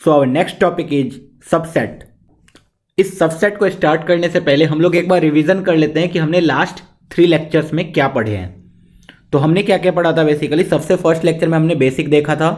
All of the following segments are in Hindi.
So our next topic is subset. इस सबसेट को स्टार्ट करने से पहले हम लोग एक बार रिवीजन कर लेते हैं कि हमने लास्ट 3 लेक्चर्स में क्या पढ़े हैं। तो हमने क्या क्या पढ़ा था बेसिकली। सबसे फर्स्ट लेक्चर में हमने बेसिक देखा था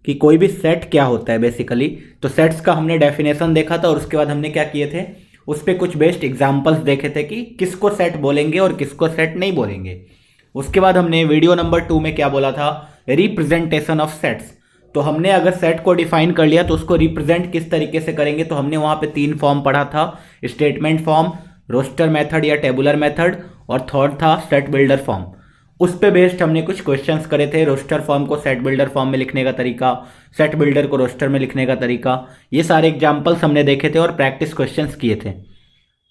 कि कोई भी सेट क्या होता है बेसिकली। तो सेट्स का हमने डेफिनेशन देखा था और उसके बाद हमने क्या किए थे, उस पर कुछ बेस्ट एग्जाम्पल्स देखे थे कि किसको सेट बोलेंगे और किसको सेट नहीं बोलेंगे। उसके बाद हमने वीडियो नंबर 2 में क्या बोला था, रिप्रेजेंटेशन ऑफ सेट्स। तो हमने अगर सेट को डिफाइन कर लिया तो उसको रिप्रेजेंट किस तरीके से करेंगे, तो हमने वहाँ पे 3 फॉर्म पढ़ा था, स्टेटमेंट फॉर्म, रोस्टर मेथड या टेबुलर मेथड, और थर्ड था सेट बिल्डर फॉर्म। उस पे बेस्ड हमने कुछ क्वेश्चंस करे थे, रोस्टर फॉर्म को सेट बिल्डर फॉर्म में लिखने का तरीका, सेट बिल्डर को रोस्टर में लिखने का तरीका, ये सारे एग्जाम्पल्स हमने देखे थे और प्रैक्टिस क्वेश्चंस किए थे।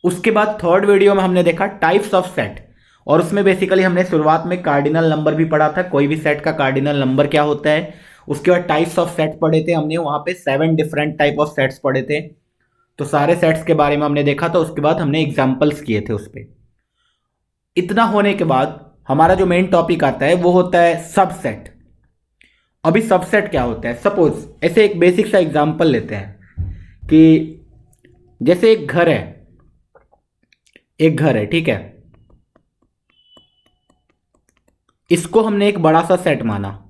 उसके बाद थर्ड वीडियो में हमने देखा टाइप्स ऑफ सेट, और उसमें बेसिकली हमने शुरुआत में कार्डिनल नंबर भी पढ़ा था, कोई भी सेट का कार्डिनल नंबर क्या होता है। उसके बाद टाइप्स ऑफ सेट पढ़े थे हमने, वहां पे 7 डिफरेंट टाइप ऑफ सेट्स पढ़े थे। तो सारे सेट्स के बारे में हमने देखा था। उसके बाद हमने एग्जाम्पल्स किए थे उस पर। इतना होने के बाद हमारा जो मेन टॉपिक आता है वो होता है सबसेट। अभी सबसेट क्या होता है, सपोज ऐसे एक बेसिक सा एग्जाम्पल लेते हैं कि जैसे एक घर है, ठीक है। इसको हमने एक बड़ा सा सेट माना।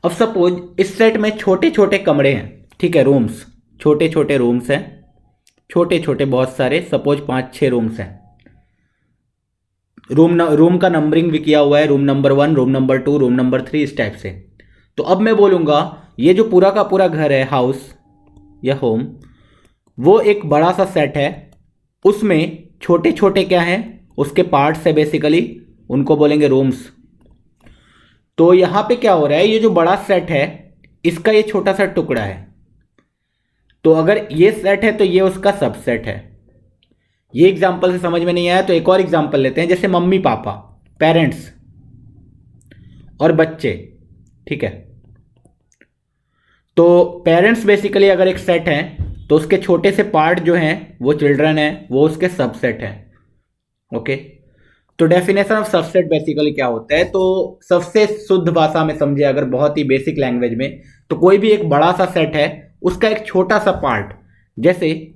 अब सपोज इस सेट में छोटे छोटे कमरे हैं, ठीक है, रूम्स, छोटे छोटे रूम्स हैं, छोटे छोटे बहुत सारे, सपोज 5-6 रूम्स हैं। रूम का नंबरिंग भी किया हुआ है, room number 1, room number 2, room number 3, इस टाइप से। तो अब मैं बोलूँगा ये जो पूरा का पूरा घर है, हाउस या होम, वो एक बड़ा सा सेट है। उसमें छोटे छोटे क्या हैं, उसके पार्ट्स है बेसिकली, उनको बोलेंगे रूम्स। तो यहाँ पे क्या हो रहा है, ये जो बड़ा सेट है इसका ये छोटा सा टुकड़ा है। तो अगर ये सेट है तो ये उसका सबसेट है। ये एग्जाम्पल से समझ में नहीं आया तो एक और एग्जाम्पल लेते हैं, जैसे मम्मी पापा, पेरेंट्स और बच्चे, ठीक है। तो पेरेंट्स बेसिकली अगर एक सेट है तो उसके छोटे से पार्ट जो हैं वो चिल्ड्रन है, वो उसके सबसेट है। ओके, तो डेफिनेशन ऑफ सबसेट बेसिकली क्या होता है, तो सबसे शुद्ध भाषा में समझे अगर, बहुत ही बेसिक लैंग्वेज में, तो कोई भी एक बड़ा सा सेट है उसका एक छोटा सा पार्ट, जैसे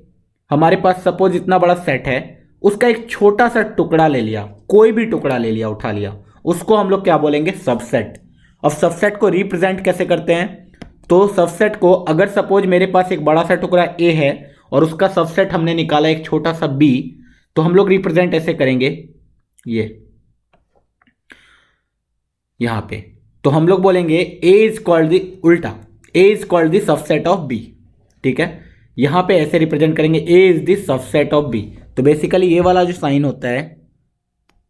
हमारे पास सपोज इतना बड़ा सेट है, उसका एक छोटा सा टुकड़ा ले लिया, कोई भी टुकड़ा ले लिया, उठा लिया, उसको हम लोग क्या बोलेंगे, सबसेट। अब सबसेट को रिप्रेजेंट कैसे करते हैं, तो सबसेट को अगर सपोज मेरे पास एक बड़ा सा टुकड़ा ए है और उसका सबसेट हमने निकाला एक छोटा सा बी, तो हम लोग रिप्रेजेंट ऐसे करेंगे, ये यहां पे। तो हम लोग बोलेंगे ए इज कॉल्ड द, उल्टा, A is called the subset of B, ठीक है। यहां पे ऐसे रिप्रेजेंट करेंगे, A is the subset of B. तो बेसिकली ये वाला जो साइन होता है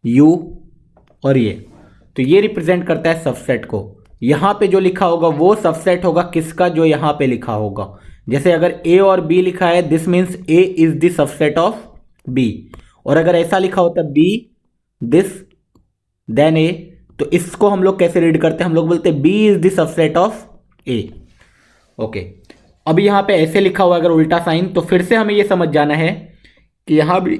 यू और ये, तो ये रिप्रेजेंट करता है सबसेट को। यहां पे जो लिखा होगा वो सबसेट होगा किसका, जो यहां पे लिखा होगा। जैसे अगर ए और बी लिखा है, this means A is the subset of B. और अगर ऐसा लिखा होता है बी दिस देन ए, तो इसको हम लोग कैसे रीड करते हैं, हम लोग बोलते हैं B is the subset of A. Okay, अब यहां पे ऐसे लिखा हुआ अगर उल्टा साइन, तो फिर से हमें ये समझ जाना है कि यहां भी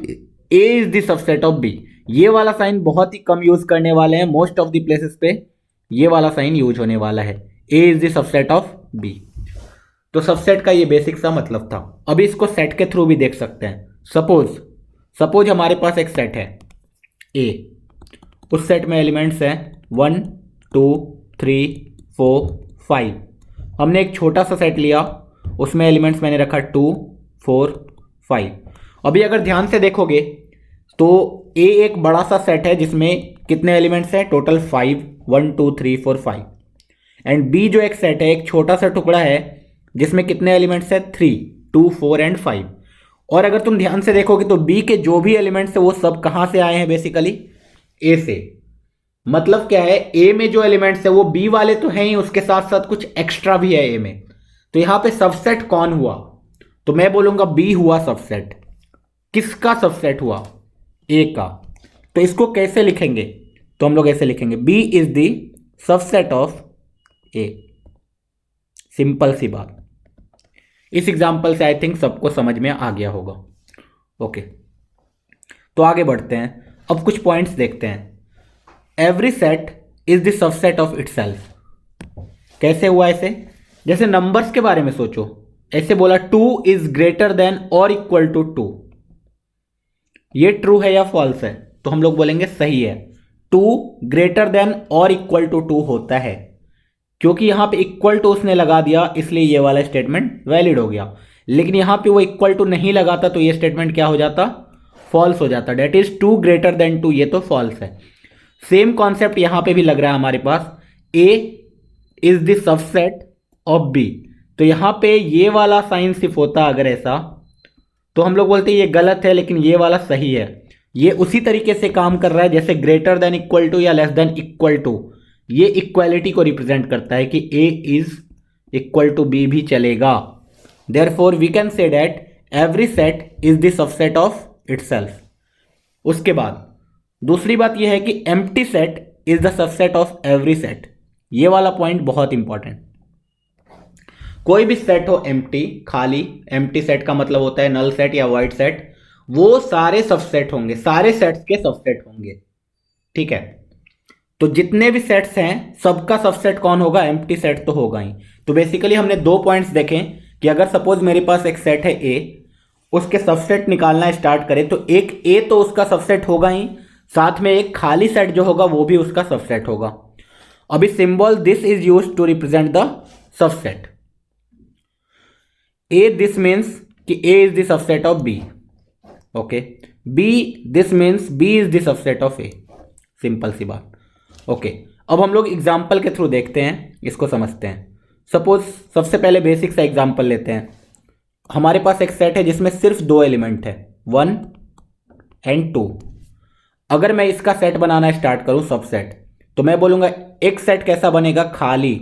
A is the subset of B. ये वाला साइन बहुत ही कम यूज करने वाले हैं, मोस्ट ऑफ द प्लेसेस पे ये वाला साइन यूज होने वाला है, A is the subset of B. तो सबसेट का ये बेसिक सा मतलब था। अभी इसको सेट के थ्रू भी देख सकते हैं। सपोज हमारे पास एक सेट है ए, उस सेट में एलिमेंट्स हैं 1 2 3 4 5। हमने एक छोटा सा सेट लिया, उसमें एलिमेंट्स मैंने रखा 2 4 5। अभी अगर ध्यान से देखोगे तो ए एक बड़ा सा सेट है जिसमें कितने एलिमेंट्स हैं, टोटल 5, 1 2 3 4 5। एंड बी जो एक सेट है, एक छोटा सा टुकड़ा है जिसमें कितने एलिमेंट्स हैं, 3, 2 4 एंड 5। और अगर तुम ध्यान से देखोगे तो बी के जो भी एलिमेंट्स है वो सब कहां से आए हैं, बेसिकली ए से। मतलब क्या है, ए में जो एलिमेंट्स है वो बी वाले तो हैं ही, उसके साथ साथ कुछ एक्स्ट्रा भी है ए में। तो यहां पे सबसेट कौन हुआ, तो मैं बोलूंगा बी हुआ सबसेट। किसका सबसेट हुआ, ए का। तो इसको कैसे लिखेंगे, तो हम लोग ऐसे लिखेंगे, B is the subset of A. Simple सी बात। इस एग्जाम्पल से आई थिंक सबको समझ में आ गया होगा। ओके, तो आगे बढ़ते हैं। अब कुछ पॉइंट्स देखते हैं। Every set is the subset of itself. कैसे हुआ ऐसे, जैसे नंबर्स के बारे में सोचो, ऐसे बोला 2 इज ग्रेटर देन और इक्वल टू 2, ये ट्रू है या फॉल्स है? तो हम लोग बोलेंगे सही है, 2 ग्रेटर देन और इक्वल टू 2 होता है, क्योंकि यहां पे इक्वल टू उसने लगा दिया, इसलिए ये वाला स्टेटमेंट वैलिड हो गया। लेकिन यहां पे वो इक्वल टू नहीं लगाता तो ये स्टेटमेंट क्या हो जाता? फॉल्स हो जाता। डेट इज 2 ग्रेटर देन 2, ये तो फॉल्स है। सेम कॉन्सेप्ट यहां पे भी लग रहा है हमारे पास, A is the subset of B. तो यहां पे ये वाला साइन सिर्फ होता अगर ऐसा, तो हम लोग बोलते हैं ये गलत है, लेकिन ये वाला सही है। ये उसी तरीके से काम कर रहा है जैसे ग्रेटर देन इक्वल टू या लेस देन इक्वल टू, ये इक्वालिटी को रिप्रेजेंट करता है कि A is equal to B भी चलेगा। Therefore we can say that every set is the subset of itself. उसके बाद दूसरी बात यह है कि empty set is the subset of every set. ये वाला पॉइंट बहुत इंपॉर्टेंट। कोई भी सेट हो एम्प्टी, खाली, एम्प्टी सेट का मतलब होता है नल सेट या वाइड सेट, वो सारे सबसेट होंगे, सारे सेट्स के सबसेट होंगे। ठीक है, तो जितने भी सेट्स हैं सबका सबसेट कौन होगा? एम्प्टी सेट तो होगा ही। तो बेसिकली हमने दो पॉइंट्स देखे कि अगर सपोज मेरे पास एक सेट है ए, उसके सबसेट निकालना स्टार्ट करें तो एक ए तो उसका सबसेट होगा ही, साथ में एक खाली सेट जो होगा वो भी उसका सबसेट होगा। अभी symbol this is used to represent the subset. A this means कि A is the subset of B, okay. B this means B is the subset of A, simple सी बात, ओके। अब हम लोग एग्जाम्पल के थ्रू देखते हैं, इसको समझते हैं। सपोज सबसे पहले बेसिक सा एग्जाम्पल लेते हैं। हमारे पास एक सेट है जिसमें सिर्फ दो एलिमेंट है, 1 एंड 2। अगर मैं इसका सेट बनाना स्टार्ट करूं सबसेट, तो मैं बोलूंगा एक सेट कैसा बनेगा? खाली।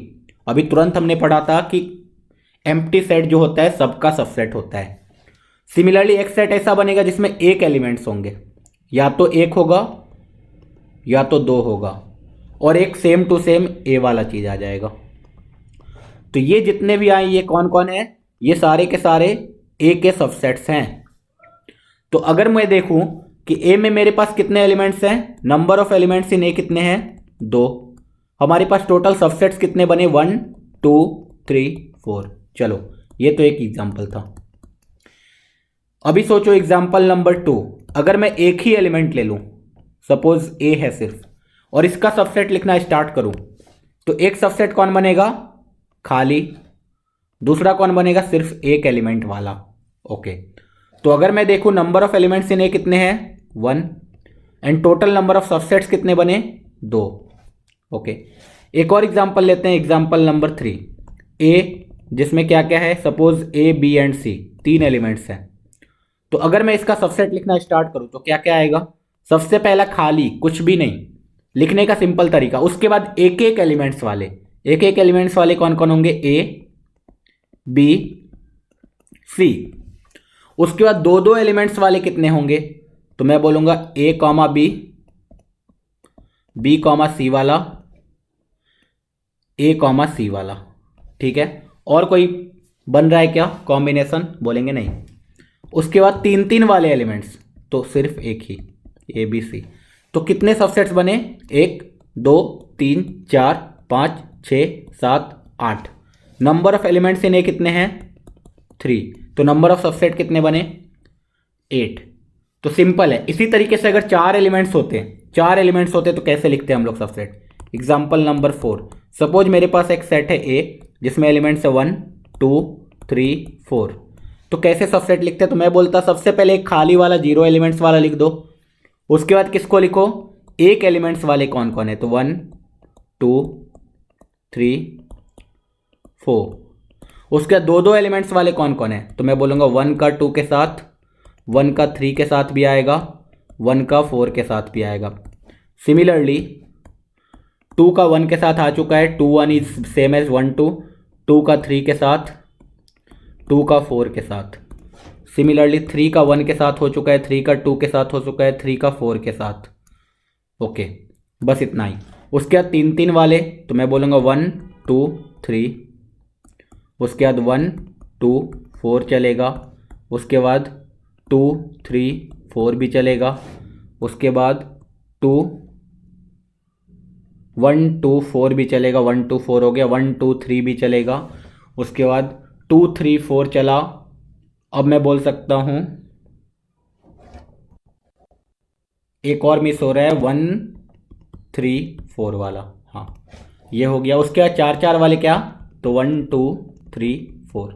अभी तुरंत हमने पढ़ा था कि एम्प्टी सेट जो होता है सबका सबसेट होता है। सिमिलरली एक सेट ऐसा बनेगा जिसमें एक एलिमेंट्स होंगे, या तो एक होगा या तो दो होगा, और एक सेम टू सेम ए वाला चीज आ जाएगा। तो ये जितने भी आए ये कौन कौन है? ये सारे के सारे ए के सबसेट्स हैं। तो अगर मैं देखूं कि ए में मेरे पास कितने एलिमेंट्स हैं, नंबर ऑफ एलिमेंट्स इन ए कितने हैं? 2। हमारे पास टोटल सबसेट्स कितने बने? 1 2 3 4। चलो ये तो एक एग्जांपल था। अभी सोचो एग्जांपल नंबर 2, अगर मैं एक ही एलिमेंट ले लूं, सपोज ए है सिर्फ, और इसका सबसेट लिखना स्टार्ट करूं, तो एक सबसेट कौन बनेगा? खाली। दूसरा कौन बनेगा? सिर्फ एक एलिमेंट वाला, ओके। तो अगर मैं देखूं नंबर ऑफ एलिमेंट्स इन ए कितने हैं? 1, and total number of subsets कितने बने? 2, ओके। एक और एग्जांपल लेते हैं, एग्जांपल नंबर 3। ए जिसमें क्या क्या है? Suppose A B and C, 3 elements हैं। तो अगर मैं इसका सबसेट लिखना स्टार्ट करूं तो क्या क्या आएगा? सबसे पहला खाली, कुछ भी नहीं, लिखने का सिंपल तरीका। उसके बाद एक एक एलिमेंट्स वाले, एक एक एलिमेंट्स वाले कौन कौन होंगे? A B C. उसके बाद दो दो एलिमेंट्स वाले कितने होंगे? तो मैं बोलूंगा ए कॉमा बी, बी कॉमा सी वाला, ए कॉमा सी वाला, ठीक है। और कोई बन रहा है क्या कॉम्बिनेशन? बोलेंगे नहीं। उसके बाद 3 3 वाले एलिमेंट्स, तो सिर्फ एक ही, ए बी सी। तो कितने सबसेट्स बने? 1 2 3 4 5 6 7 8। नंबर ऑफ एलिमेंट्स इन ए कितने हैं? 3। तो नंबर ऑफ सबसेट कितने बने? 8। तो सिंपल है। इसी तरीके से अगर 4 एलिमेंट्स होते तो कैसे लिखते हैं हम लोग सबसेट? एग्जाम्पल नंबर 4, सपोज मेरे पास एक सेट है ए जिसमें एलिमेंट्स है 1 2 3 4। तो कैसे सबसेट लिखते हैं? तो मैं बोलता सबसे पहले एक खाली वाला 0 एलिमेंट्स वाला लिख दो। उसके बाद किसको लिखो? एक एलिमेंट्स वाले कौन कौन है? तो 1 2 3 4। उसके बाद दो दो एलिमेंट्स वाले कौन कौन है? तो मैं बोलूँगा 1 का 2 के साथ, 1 का 3 के साथ भी आएगा, 1 का 4 के साथ भी आएगा। सिमिलरली 2 का 1 के साथ आ चुका है, 2 1 इज सेम एज 1 2, 2 का 3 के साथ, 2 का 4 के साथ। सिमिलरली 3 का 1 के साथ हो चुका है, 3 का 2 के साथ हो चुका है, 3 का 4 के साथ, ओके। बस इतना ही। उसके बाद 3 3 वाले, तो मैं बोलूँगा 1 2 3। उसके बाद 1 2 4 चलेगा। उसके बाद 2 3 4 भी चलेगा। उसके बाद 2 1 2 4 भी चलेगा, 1 2 4 हो गया, 1 2 3 भी चलेगा। उसके बाद 2 3 4 चला। अब मैं बोल सकता हूँ एक और मिस हो रहा है 1 3 4 वाला। हाँ ये हो गया। उसके बाद 4 4 वाले क्या, तो 1 2 3 4।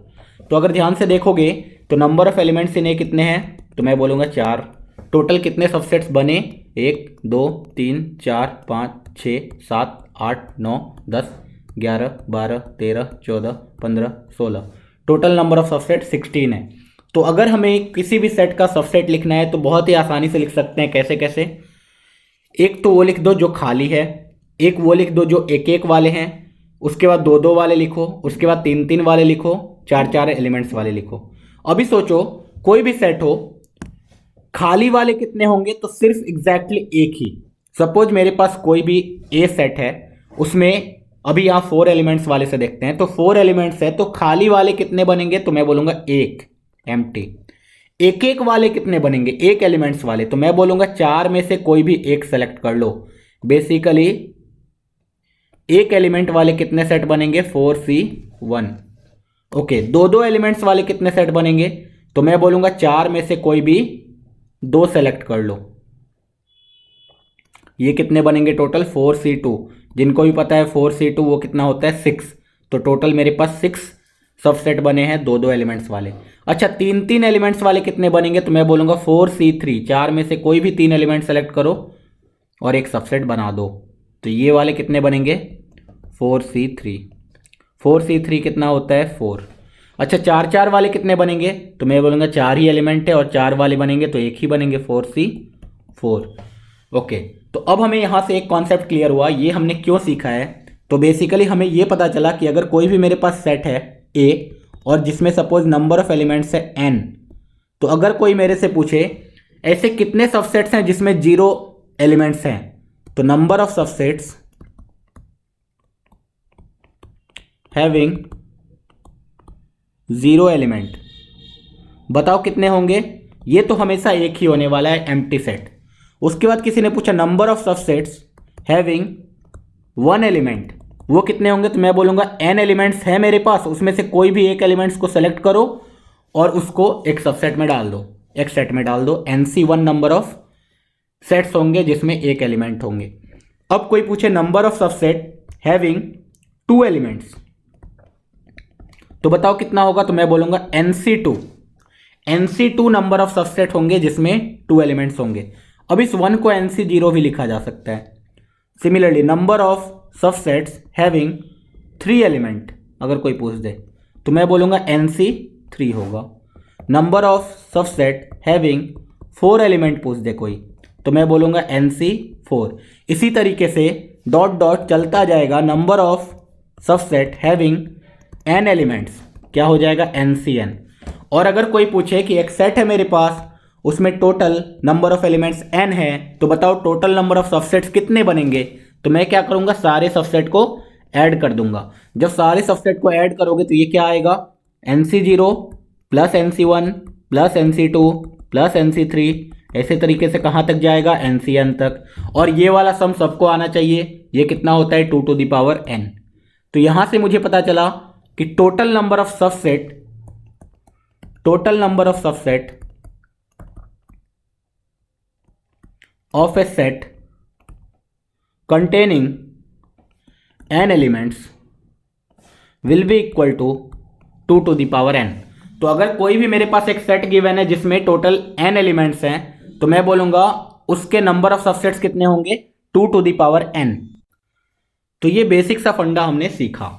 तो अगर ध्यान से देखोगे तो नंबर ऑफ एलिमेंट्स इन ए कितने हैं, तो मैं बोलूँगा 4। टोटल कितने सबसेट्स बने, 1 2 3 4 5 6 7 8 9 10 11 12 13 14 15 16। टोटल नंबर ऑफ सबसेट 16 है। तो अगर हमें किसी भी सेट का सबसेट लिखना है तो बहुत ही आसानी से लिख सकते हैं। कैसे कैसे, एक तो वो लिख दो जो खाली है, एक वो लिख दो जो एक एक वाले हैं, उसके बाद दो दो वाले लिखो, उसके बाद तीन तीन वाले लिखो, चार चार एलिमेंट्स वाले लिखो। अभी सोचो कोई भी सेट हो, खाली वाले कितने होंगे, तो सिर्फ एग्जैक्टली एक ही। सपोज मेरे पास कोई भी ए सेट है, उसमें अभी यहाँ 4 एलिमेंट्स वाले से देखते हैं, तो 4 एलिमेंट्स है तो खाली वाले कितने बनेंगे, तो मैं बोलूंगा एक, एम्प्टी। एक एक वाले कितने बनेंगे, एक एलिमेंट्स वाले, तो मैं बोलूंगा 4 में से कोई भी एक सेलेक्ट कर लो। बेसिकली एक एलिमेंट वाले कितने सेट बनेंगे, 4C1। ओके, दो दो एलिमेंट्स वाले कितने सेट बनेंगे, तो मैं बोलूंगा 4 में से कोई भी दो सेलेक्ट कर लो। ये कितने बनेंगे टोटल, 4C2। जिनको भी पता है 4C2 वो कितना होता है, 6। तो टोटल मेरे पास 6 सबसेट बने हैं दो दो एलिमेंट्स वाले। अच्छा, तीन तीन एलिमेंट्स वाले कितने बनेंगे, तो मैं बोलूंगा 4C3। 4 में से कोई भी 3 एलिमेंट सेलेक्ट करो और एक सबसेट बना दो। तो ये वाले कितने बनेंगे, 4C3। 4C3 कितना होता है, 4। अच्छा, चार चार वाले कितने बनेंगे, तो मैं बोलूँगा 4 ही एलिमेंट है और 4 वाले बनेंगे तो एक ही बनेंगे, 4C4। ओके, तो अब हमें यहाँ से एक कॉन्सेप्ट क्लियर हुआ। ये हमने क्यों सीखा है, तो बेसिकली हमें ये पता चला कि अगर कोई भी मेरे पास सेट है ए और जिसमें सपोज नंबर ऑफ एलिमेंट्स है n, तो अगर कोई मेरे से पूछे ऐसे कितने सबसेट्स हैं जिसमें 0 एलिमेंट्स हैं, तो number of subsets having 0 element, बताओ कितने होंगे। ये तो हमेशा एक ही होने वाला है, एम्प्टी सेट। उसके बाद किसी ने पूछा number of subsets having 1 element, वो कितने होंगे, तो मैं बोलूँगा n एलिमेंट्स है मेरे पास, उसमें से कोई भी एक एलिमेंट्स को सेलेक्ट करो और उसको एक सबसेट में डाल दो, एक सेट में डाल दो। NC1 नंबर ऑफ सेट्स होंगे जिसमें एक एलिमेंट होंगे। अब कोई पूछे number of subset having 2 elements, तो बताओ कितना होगा, तो मैं बोलूँगा NC2। NC2 number of subset होंगे जिसमें 2 एलिमेंट्स होंगे। अब इस 1 को NC0 भी लिखा जा सकता है। Similarly number of subsets having 3 element अगर कोई पूछ दे, तो मैं बोलूँगा NC3 होगा। Number of subset having 4 element पूछ दे कोई, तो मैं बोलूँगा NC4। इसी तरीके से डॉट डॉट चलता जाएगा। Number of subset having n elements क्या हो जाएगा, NCN। और अगर कोई पूछे कि एक सेट है मेरे पास, उसमें total number of elements n है, तो बताओ टोटल नंबर ऑफ सबसेट्स कितने बनेंगे, तो मैं क्या करूंगा, सारे सबसेट को ऐड कर दूंगा। जब सारे सबसेट को ऐड करोगे तो ये क्या आएगा, NC0 plus NC1 plus NC2 plus NC3, ऐसे तरीके से कहाँ तक जाएगा, NCN तक। और ये वाला सम सबको आना चाहिए, ये कितना होता है, 2 to the power n। तो यहाँ से मुझे पता चला कि total number of subset of a set containing n elements will be equal to 2 to the power n। तो अगर कोई भी मेरे पास एक सेट गिवन है जिसमें टोटल n एलिमेंट्स हैं, तो मैं बोलूंगा उसके नंबर ऑफ सबसेट्स कितने होंगे, 2 to the power n। तो ये बेसिक सा फंडा हमने सीखा,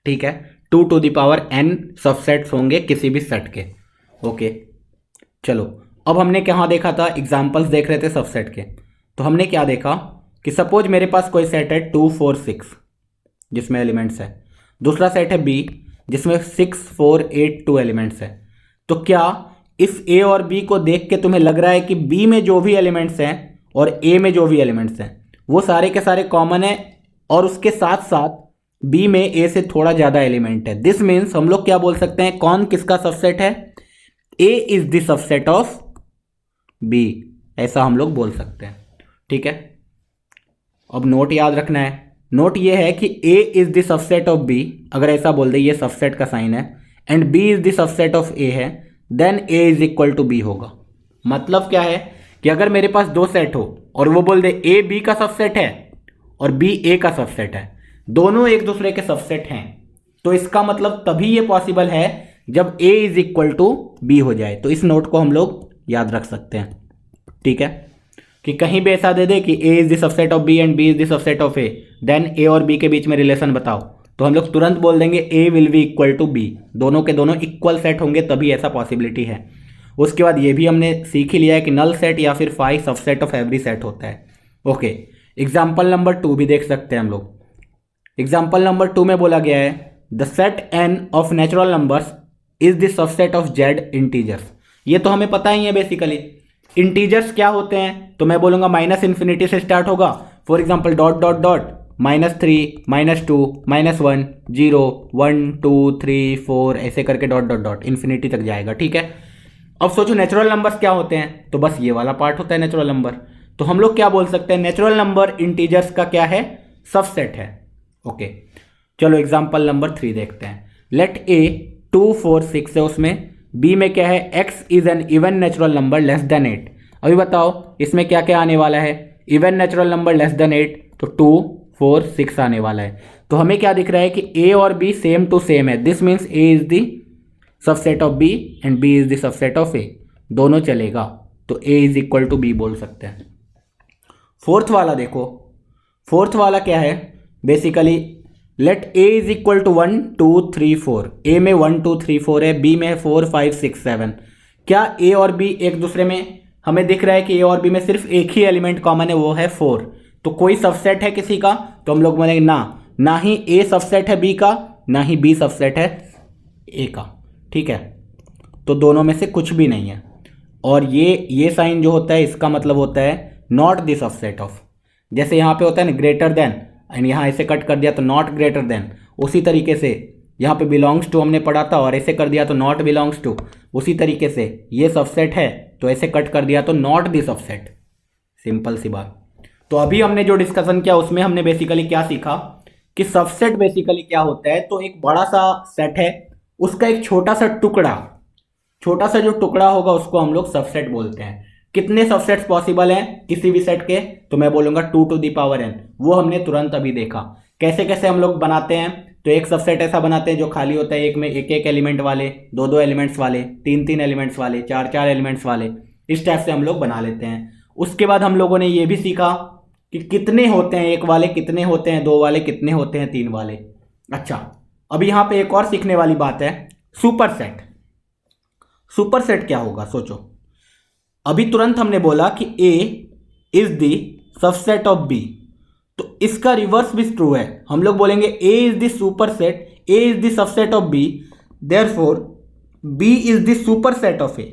ठीक है। 2 to the power n subsets होंगे किसी भी सेट के। ओके, चलो अब हमने कहाँ देखा था, एग्जाम्पल्स देख रहे थे सबसेट के। तो हमने क्या देखा कि सपोज मेरे पास कोई सेट है 2 4 6 जिसमें एलिमेंट्स है, दूसरा सेट है B जिसमें 6 4 8 2 एलिमेंट्स है। तो क्या इस A और B को देख के तुम्हें लग रहा है कि B में जो भी एलिमेंट्स हैं और A में जो भी एलिमेंट्स हैं वो सारे के सारे कॉमन है, और उसके साथ साथ B में A से थोड़ा ज़्यादा एलिमेंट है। दिस मीन्स हम लोग क्या बोल सकते हैं, कौन किसका सबसेट है, A is the subset of B, ऐसा हम लोग बोल सकते हैं, ठीक है। अब नोट याद रखना है, नोट ये है कि A is the subset of B, अगर ऐसा बोल दे, ये सबसेट का साइन है, and B is the subset of A है, then A is equal to B होगा। मतलब क्या है कि अगर मेरे पास दो सेट हो और वो बोल दे A B का सबसेट है और B A का सबसेट है, दोनों एक दूसरे के सबसेट हैं, तो इसका मतलब तभी ये पॉसिबल है जब A is equal to B हो जाए। तो इस नोट को हम लोग याद रख सकते हैं, ठीक है, कि कहीं भी ऐसा दे दे कि A is the subset of B and B is the subset of A, then A और B के बीच में रिलेशन बताओ, तो हम लोग तुरंत बोल देंगे A will be equal to B, दोनों के दोनों इक्वल सेट होंगे तभी ऐसा पॉसिबिलिटी है। उसके बाद ये भी हमने सीख ही लिया है कि नल सेट या फिर phi subset of every set होता है। ओके, एग्जाम्पल नंबर 2 भी देख सकते हैं हम लोग। एग्जाम्पल नंबर 2 में बोला गया है the set n of natural numbers is the subset of z integers. ये तो हमें पता ही है बेसिकली इंटीजर्स क्या होते हैं, तो मैं बोलूंगा माइनस इन्फिनिटी से स्टार्ट होगा, for example dot dot dot -3 -2 -1 0 1 2 3 4 ऐसे करके डॉट डॉट डॉट इन्फिनिटी तक जाएगा, ठीक है। अब सोचो नेचुरल नंबर्स क्या होते हैं, तो बस ये वाला पार्ट होता है नेचुरल नंबर। तो हम लोग क्या बोल सकते हैं, नेचुरल नंबर इंटीजर्स का क्या है, सबसेट है। ओके, चलो एग्जाम्पल नंबर 3 देखते हैं। लेट A 2 4 6 है, उसमें B में क्या है, x is an even natural number less than 8। अभी बताओ इसमें क्या क्या आने वाला है, even natural number less than 8, तो 2 4 6 आने वाला है। तो हमें क्या दिख रहा है कि A और B सेम टू सेम है, this means A is the subset of B and B is the subset of A, दोनों चलेगा, तो A is equal to B बोल सकते हैं। फोर्थ वाला देखो, फोर्थ वाला क्या है, basically let A is equal to 1 2 3 4, A में 1 2 3 4 है, B में है 4 5 6 7। क्या A और B एक दूसरे में, हमें दिख रहा है कि A और B में सिर्फ एक ही एलिमेंट कॉमन है, वो है 4, तो कोई सबसेट है किसी का, तो हम लोग बोलेंगे ना ही A सबसेट है B का, ना ही B सबसेट है A का, ठीक है। तो दोनों में से कुछ भी नहीं है, और ये साइन जो होता है इसका मतलब होता है नॉट द सबसेट ऑफ। जैसे यहाँ पे होता है ना ग्रेटर देन, एंड यहाँ ऐसे कट कर दिया तो नॉट ग्रेटर देन, उसी तरीके से यहाँ पे बिलोंग्स टू हमने पढ़ा था और ऐसे कर दिया तो नॉट बिलोंग्स टू, उसी तरीके से ये सबसेट है तो ऐसे कट कर दिया तो नॉट द सबसेट, सिंपल सी बात। तो अभी हमने जो डिस्कशन किया उसमें हमने बेसिकली क्या सीखा कि सबसेट बेसिकली क्या होता है, तो एक बड़ा सा सेट है, उसका एक छोटा सा जो टुकड़ा होगा उसको हम लोग सबसेट बोलते हैं। कितने सबसेट्स पॉसिबल हैं किसी भी सेट के, तो मैं बोलूंगा 2 टू द पावर n, वो हमने तुरंत अभी देखा। कैसे कैसे हम लोग बनाते हैं, तो एक सबसेट ऐसा बनाते हैं जो खाली होता है, एक में एक एक एलिमेंट वाले, दो दो एलिमेंट्स वाले, तीन तीन एलिमेंट्स वाले, चार चार एलिमेंट्स वाले, इस टाइप से हम लोग बना लेते हैं। उसके बाद हम लोगों ने ये भी सीखा कि कितने होते हैं एक वाले, कितने होते हैं दो वाले, कितने होते हैं तीन वाले। अच्छा, अब यहाँ पे एक और सीखने वाली बात है, सुपरसेट। सुपरसेट क्या होगा सोचो, अभी तुरंत हमने बोला कि A is the subset of B, तो इसका रिवर्स भी ट्रू है। हम लोग बोलेंगे A is the superset, A is the subset of B, therefore B is the superset of A।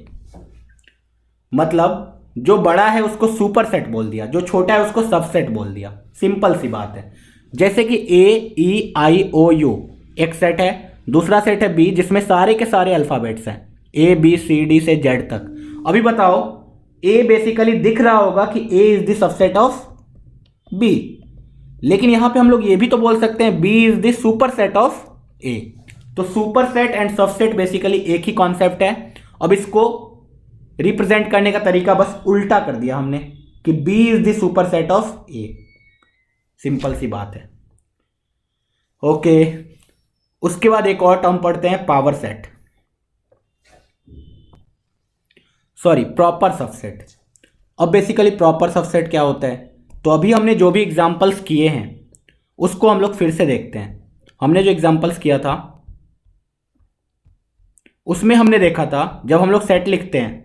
मतलब जो बड़ा है उसको सुपरसेट बोल दिया, जो छोटा है उसको सबसेट बोल दिया, सिंपल सी बात है। जैसे कि A E I O U एक सेट है, दूसरा सेट है B जिसमें सारे के सारे अल्फाबेट्स हैं, A B C D से Z तक। अभी बताओ A बेसिकली दिख रहा होगा कि A is the subset of B, लेकिन यहां पे हम लोग ये भी तो बोल सकते हैं B is the superset of A। तो सुपरसेट एंड सबसेट बेसिकली एक ही कॉन्सेप्ट है। अब इसको रिप्रेजेंट करने का तरीका बस उल्टा कर दिया हमने कि B is the superset of A, simple सी बात है। ओके, उसके बाद एक और टर्म पढ़ते हैं, power set, sorry proper subset. अब बेसिकली प्रॉपर सबसेट क्या होता है, तो अभी हमने जो भी एग्जांपल्स किए हैं उसको हम लोग फिर से देखते हैं। हमने जो एग्जांपल्स किया था उसमें हमने देखा था जब हम लोग सेट लिखते हैं,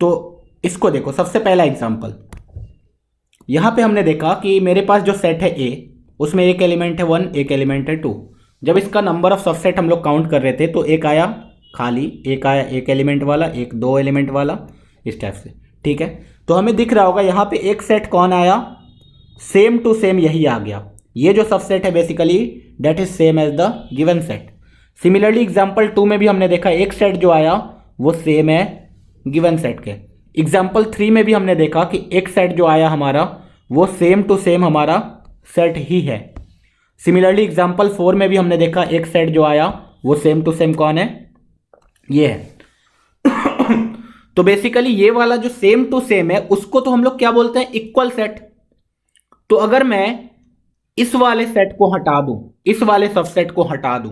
तो इसको देखो, सबसे पहला एग्जांपल यहां पे हमने देखा कि मेरे पास जो सेट है A, उसमें एक एलिमेंट है 1, एक एलिमेंट है 2। जब इसका नंबर ऑफ सबसेट हम लोग काउंट कर रहे थे तो एक आया खाली, एक आया एक एलिमेंट वाला, एक दो एलिमेंट वाला, इस टाइप से, ठीक है। तो हमें दिख रहा होगा यहाँ पे एक सेट कौन आया, सेम टू सेम यही आ गया। ये जो सबसेट है basically that is same as the given set. Similarly example 2 में भी हमने देखा एक सेट जो आया वो सेम है गिवन सेट के। एग्जांपल 3 में भी हमने देखा कि एक सेट जो आया हमारा वो सेम टू सेम हमारा सेट ही है। सिमिलरली एग्जाम्पल 4 में भी हमने देखा एक सेट जो आया वो सेम टू सेम कौन है, ये है। तो बेसिकली ये वाला जो सेम टू सेम है उसको तो हम लोग क्या बोलते हैं, इक्वल सेट। तो अगर मैं इस वाले सेट को हटा दूं, इस वाले सबसेट को हटा दूं,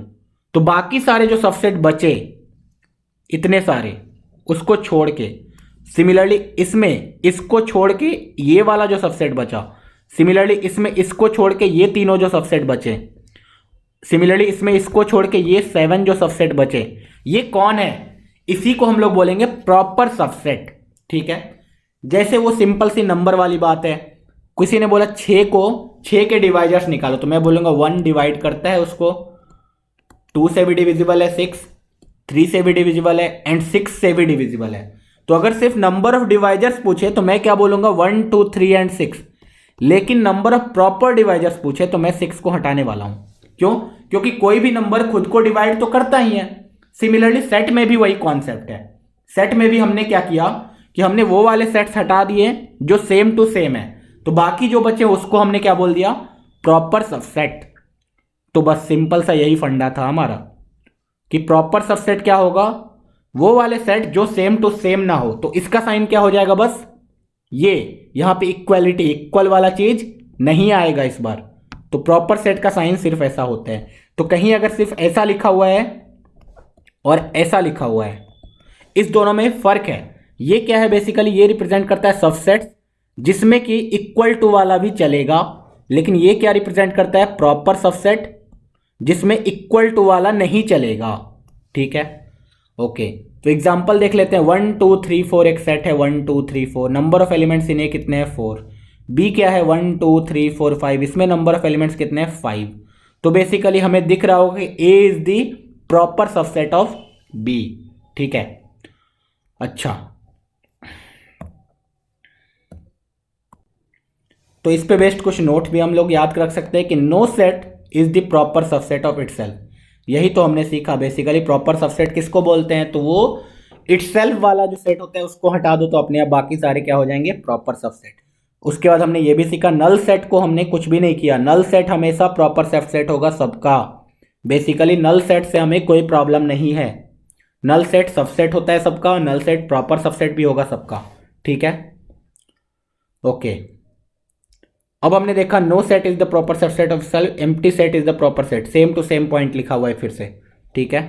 तो बाकी सारे जो सबसेट बचे इतने सारे उसको छोड़ के, सिमिलरली इसमें इसको छोड़ के ये वाला जो सबसेट बचा, सिमिलरली इसमें इसको छोड़ के ये तीनों जो सबसेट बचे, सिमिलरली इसमें इसको छोड़ के ये 7 जो सबसेट बचे, ये कौन है, इसी को हम लोग बोलेंगे प्रॉपर सबसेट। ठीक है, जैसे वो सिंपल सी नंबर वाली बात है, किसी ने बोला 6 के डिवाइजर्स निकालो, तो मैं बोलूंगा 1 डिवाइड करता है उसको, 2 से भी डिविजिबल है 6, 3 से भी डिविजिबल है एंड 6 से भी डिविजिबल है। तो अगर सिर्फ नंबर ऑफ डिवाइजर्स पूछे तो मैं क्या बोलूंगा 1 2 3 एंड 6, लेकिन नंबर ऑफ प्रॉपर डिवाइजर्स पूछे तो मैं 6 को हटाने वाला हूं। क्यों? क्योंकि कोई भी नंबर खुद को डिवाइड तो करता ही है। सिमिलरली सेट में भी वही कॉन्सेप्ट है। सेट में भी हमने क्या किया कि हमने वो वाले सेट्स हटा दिए जो सेम टू सेम है, तो बाकी जो बचे उसको हमने क्या बोल दिया, प्रॉपर सबसेट। तो बस सिंपल सा यही फंडा था हमारा कि प्रॉपर सबसेट क्या होगा, वो वाले सेट जो सेम टू सेम ना हो। तो इसका साइन क्या हो जाएगा, बस ये यहां पे इक्वलिटी, इक्वल वाला चीज नहीं आएगा इस बार। तो प्रॉपर सेट का साइन सिर्फ ऐसा होता है। तो कहीं अगर सिर्फ ऐसा लिखा हुआ है और ऐसा लिखा हुआ है, इस दोनों में फर्क है। ये क्या है, बेसिकली ये रिप्रेजेंट करता है सबसेट जिसमें कि इक्वल टू वाला भी चलेगा, लेकिन ये क्या रिप्रेजेंट करता है, प्रॉपर सबसेट जिसमें इक्वल टू वाला नहीं चलेगा। ठीक है, ओके। तो एग्जांपल देख लेते हैं। 1 2 3 4 एक सेट है, 1 2 3 4, नंबर ऑफ एलिमेंट्स इन्हें कितने हैं, 4। बी क्या है, 1 2 3 4 5, इसमें नंबर ऑफ एलिमेंट्स कितने हैं, 5। तो बेसिकली हमें दिख रहा होगा कि A is the proper subset of B. ठीक है, अच्छा, तो इस पे बेस्ड कुछ नोट भी हम लोग याद रख सकते हैं कि no set is the proper subset of itself. यही तो हमने सीखा। बेसिकली प्रॉपर सबसेट किसको बोलते हैं, तो वो इटसेल्फ वाला जो सेट होता है उसको हटा दो तो अपने आप बाकी सारे क्या हो जाएंगे, प्रॉपर सबसेट। उसके बाद हमने ये भी सीखा, नल सेट को हमने कुछ भी नहीं किया। नल सेट हमेशा प्रॉपर सबसेट होगा सबका। बेसिकली नल सेट से हमें कोई प्रॉब्लम नहीं है। नल सेट सबसेट होता है सबका, नल सेट प्रॉपर सबसेट भी होगा सबका। ठीक है, ओके। अब हमने देखा no set is the proper subset of self, empty set is the proper set, same to same point लिखा हुआ है फिर से। ठीक है,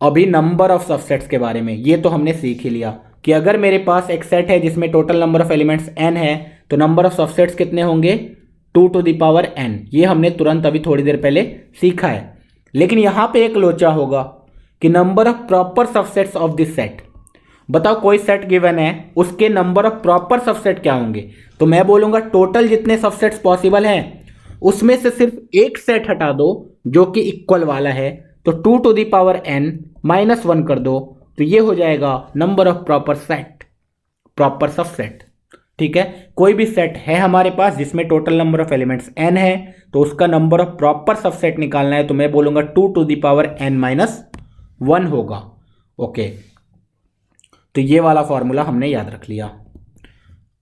अभी नंबर ऑफ सबसेट्स के बारे में ये तो हमने सीख ही लिया कि अगर मेरे पास एक सेट है जिसमें total number of elements n है, तो नंबर ऑफ सबसेट्स कितने होंगे, 2 टू द पावर n। ये हमने तुरंत अभी थोड़ी देर पहले सीखा है। लेकिन यहां पे एक लोचा होगा कि number of proper subsets of this set. बताओ कोई सेट गिवन है, उसके नंबर ऑफ प्रॉपर सबसेट क्या होंगे। तो मैं बोलूंगा टोटल जितने सबसेट्स पॉसिबल हैं उसमें से सिर्फ एक सेट हटा दो जो कि इक्वल वाला है, तो 2 टू द पावर n -1 कर दो, तो ये हो जाएगा number of proper set, proper subset. ठीक है, कोई भी सेट है हमारे पास जिसमें total number of elements n है, तो उसका नंबर ऑफ प्रॉपर सबसेट निकालना है, तो मैं बोलूंगा 2 टू द पावर n -1 होगा। ओके, तो ये वाला फॉर्मूला हमने याद रख लिया।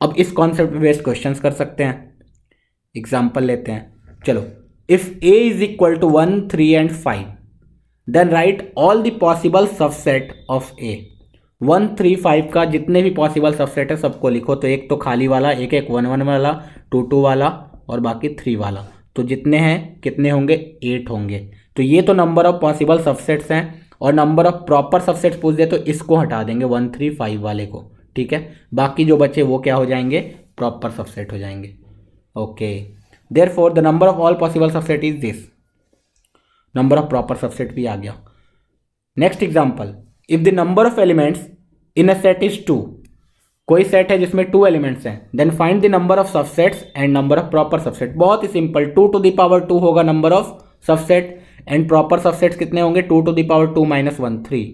अब इस कॉन्सेप्ट बेस्ड क्वेश्चंस कर सकते हैं। एग्जांपल लेते हैं, चलो। If a is equal to 1 3 and 5 then write all the possible subset of a। 1 3 5 का जितने भी पॉसिबल सबसेट है सबको लिखो। तो एक तो खाली वाला, एक 1 1 वाला, 2 2 वाला और बाकी 3 वाला। तो जितने हैं कितने होंगे, 8 होंगे। तो ये तो नंबर ऑफ पॉसिबल सबसेट्स हैं। और नंबर ऑफ प्रॉपर सबसेट्स पूछ दे तो इसको हटा देंगे 1 3 5 वाले को। ठीक है, बाकी जो बचे वो क्या हो जाएंगे, प्रॉपर सबसेट हो जाएंगे। Okay, therefore the number of all possible subset is this. Number of proper subset भी आ गया। Next example, if the number of elements in a set is 2। कोई सेट है जिसमें 2 एलिमेंट्स हैं, then find the number of subsets and number of proper subset. बहुत ही सिंपल, 2 टू द पावर 2 होगा number of subset and proper subsets कितने होंगे, 2 टू द पावर 2 -1 3।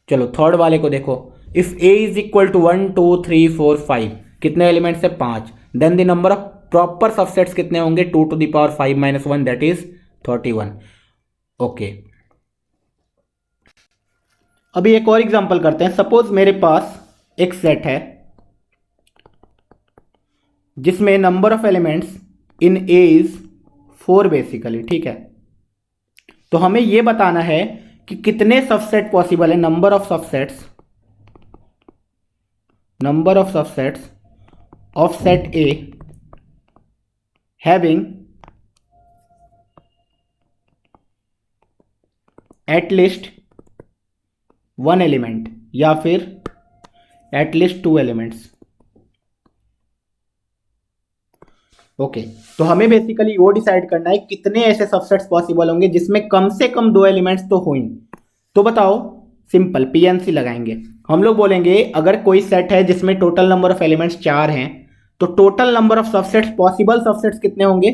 चलो थर्ड वाले को देखो, if a is equal to 1 2 3 4 5, कितने एलिमेंट्स है, 5। Then the number of proper subsets कितने होंगे, 2 to the power 5 -1 that is 31। Okay, अभी एक और एग्जांपल करते हैं। सपोज मेरे पास एक सेट है जिसमें number of elements in A is 4 basically, ठीक है। तो हमें यह बताना है कि कितने सबसेट पॉसिबल है, number of subsets of set A having at least 1 element या फिर एटलीस्ट 2 एलिमेंट्स। ओके, तो हमें बेसिकली वो डिसाइड करना है कितने ऐसे सबसेट्स पॉसिबल होंगे जिसमें कम से कम 2 एलिमेंट्स तो हों। तो बताओ, सिंपल पीएनसी लगाएंगे। हम लोग बोलेंगे अगर कोई सेट है जिसमें टोटल नंबर ऑफ एलिमेंट्स 4 हैं, तो total number of subsets, possible subsets कितने होंगे,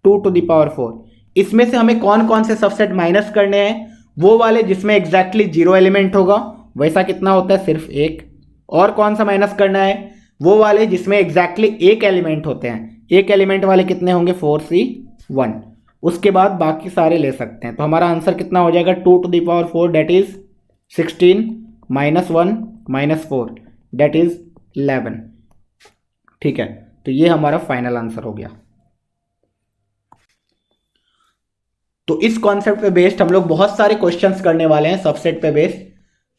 2⁴। इसमें से हमें कौन कौन से सबसेट माइनस करने हैं, वो वाले जिसमें एग्जैक्टली 0 एलिमेंट होगा, वैसा कितना होता है, सिर्फ 1। और कौन सा माइनस करना है, वो वाले जिसमें एग्जैक्टली 1 एलिमेंट होते हैं। 1 एलिमेंट वाले कितने होंगे, 4C1। उसके बाद बाकी सारे ले सकते हैं। तो हमारा आंसर कितना हो जाएगा, 2⁴ डेट इज 16 -1 -4 डेट इज 11, ठीक है। तो ये हमारा फाइनल आंसर हो गया। तो इस कॉन्सेप्ट पे बेस्ड हम लोग बहुत सारे क्वेश्चंस करने वाले हैं सबसेट पे बेस्ड।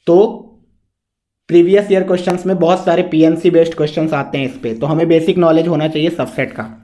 तो प्रीवियस ईयर क्वेश्चंस में बहुत सारे पीएनसी बेस्ड क्वेश्चंस आते हैं इस पे, तो हमें बेसिक नॉलेज होना चाहिए सबसेट का।